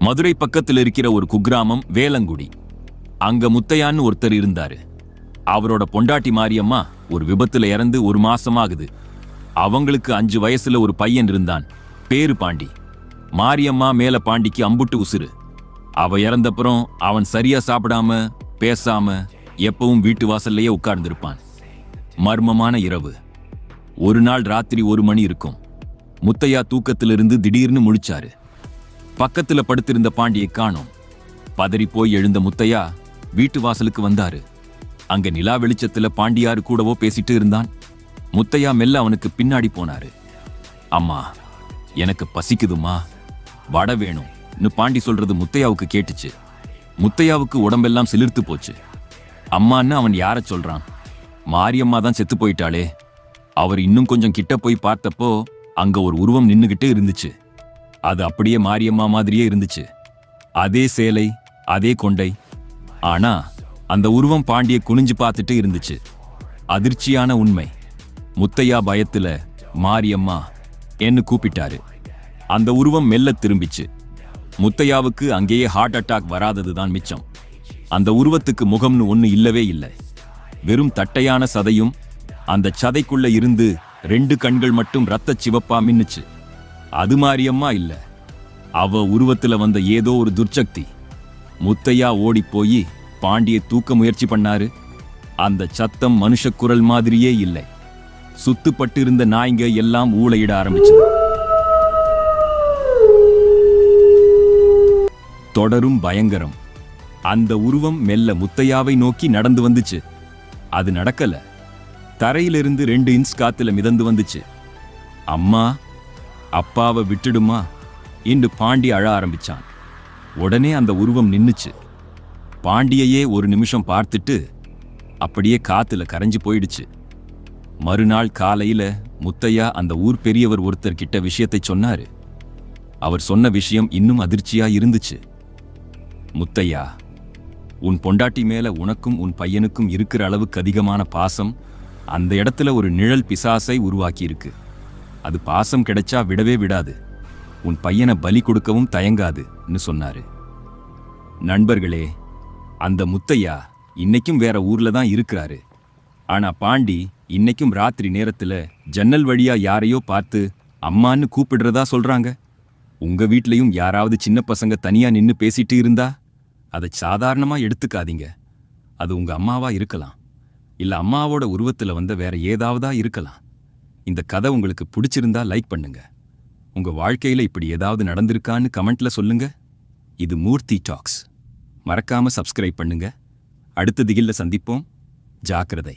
மதுரை பக்கத்தில் இருக்கிற ஒரு குக்கிராமம் வேலங்குடி. அங்க முத்தையான்னு ஒருத்தர் இருந்தாரு. அவரோட பொண்டாட்டி மாரியம்மா ஒரு விபத்துல இறந்து 1 மாசமாகுது. அவங்களுக்கு 5 வயசுல ஒரு பையன் இருந்தான், பேரு பாண்டி. மாரியம்மா மேல பாண்டிக்கு அம்புட்டு உசுறு. அவ இறந்தப்புறம் அவன் சரியா சாப்பிடாம பேசாம எப்பவும் வீட்டு வாசல்லையே உட்கார்ந்திருப்பான். மர்மமான இரவு. ஒரு நாள் ராத்திரி 1 மணி இருக்கும். முத்தையா தூக்கத்திலிருந்து திடீர்னு முழிச்சாரு. பக்கத்துல படுத்திருந்த பாண்டியை காணோம். பதறி போய் எழுந்த முத்தையா வீட்டு வாசலுக்கு வந்தாரு. அங்க நிலா வெளிச்சத்துல பாண்டியாரு கூடவோ பேசிட்டு இருந்தான். முத்தையா மெல்ல அவனுக்கு பின்னாடி போனாரு. அம்மா, எனக்கு பசிக்குதுமா, வடை வேணும்னு பாண்டி சொல்றது முத்தையாவுக்கு கேட்டுச்சு. முத்தையாவுக்கு உடம்பெல்லாம் சிலிர்த்து போச்சு. அம்மான்னு அவன் யார சொல்றான்? மாரியம்மா தான் செத்து போயிட்டாளே. அவர் இன்னும் கொஞ்சம் கிட்ட போய் பார்த்தப்போ அங்க ஒரு உருவம் நின்னுகிட்டே இருந்துச்சு. அது அப்படியே மாரியம்மா மாதிரியே இருந்துச்சு. அதே சேலை, அதே கொண்டை. ஆனா அந்த உருவம் பாண்டியை குனிஞ்சு பார்த்துட்டு இருந்துச்சு. அதிர்ச்சியான உண்மை. முத்தையா பயத்துல மாரியம்மா என்று கூப்பிட்டாரு. அந்த உருவம் மெல்ல திரும்பிச்சு. முத்தையாவுக்கு அங்கேயே ஹார்ட் அட்டாக் வராததுதான் மிச்சம். அந்த உருவத்துக்கு முகம்னு ஒண்ணு இல்லவே இல்லை. வெறும் தட்டையான சதையும் அந்த சதைக்குள்ள இருந்து 2 கண்கள் மட்டும் ரத்த சிவப்பா மின்னுச்சு. அது மாரியம்மா இல்ல, அவ உருவத்துல வந்த ஏதோ ஒரு துர்ச்சக்தி. முத்தையா ஓடி போய் பாண்டியை தூக்க முயற்சி பண்ணாரு. அந்த சத்தம் மனுஷ குரல் மாதிரியே இல்லை. சுத்துப்பட்டு இருந்த நாய்ங்க எல்லாம் ஊளையிட ஆரம்பிச்சது. தொடரும் பயங்கரம். அந்த உருவம் மெல்ல முத்தையாவை நோக்கி நடந்து வந்துச்சு. அது நடக்கல. தரையிலிருந்து 2 இன்ச் காத்துல மிதந்து வந்துச்சு. அம்மா, அப்பாவை விட்டுடுமா என்று பாண்டி அழ ஆரம்பிச்சான். உடனே அந்த உருவம் நின்னுச்சு. பாண்டியையே 1 நிமிஷம் பார்த்துட்டு அப்படியே காத்துல கரைஞ்சு போயிடுச்சு. மறுநாள் காலையில முத்தையா அந்த ஊர் பெரியவர் ஒருத்தர் கிட்ட விஷயத்தை சொன்னாரு. அவர் சொன்ன விஷயம் இன்னும் அதிர்ச்சியா இருந்துச்சு. முத்தையா, உன் பொண்டாட்டி மேல உனக்கும் உன் பையனுக்கும் இருக்கிற அளவுக்கு அதிகமான பாசம் அந்த இடத்துல ஒரு நிழல் பிசாசை உருவாக்கி இருக்கு. அது பாசம் கிடைச்சா விடவே விடாது. உன் பையனை பலி கொடுக்கவும் தயங்காதுன்னு சொன்னாரு. நண்பர்களே, அந்த முத்தையா இன்னைக்கும் வேற ஊர்ல தான் இருக்கிறாரு. ஆனா பாண்டி இன்னைக்கும் ராத்திரி நேரத்துல ஜன்னல் வழியா யாரையோ பார்த்து அம்மான்னு கூப்பிடுறதா சொல்றாங்க. உங்க வீட்லயும் யாராவது சின்ன பசங்க தனியா நின்னு பேசிட்டு இருந்தா அதை சாதாரணமா எடுத்துக்காதீங்க. அது உங்க அம்மாவா இருக்கலாம், இல்ல அம்மாவோட உருவத்துல வந்த வேற ஏதாவதா இருக்கலாம். இந்த கதை உங்களுக்கு பிடிச்சிருந்தா லைக் பண்ணுங்க. உங்க வாழ்க்கையில இப்படி ஏதாவது நடந்திருக்கான்னு கமெண்ட்ல சொல்லுங்க. இது மூர்த்தி டாக்ஸ். மறக்காம சப்ஸ்கிரைப் பண்ணுங்க. அடுத்த திகில்ல சந்திப்போம். ஜாக்கிரதை.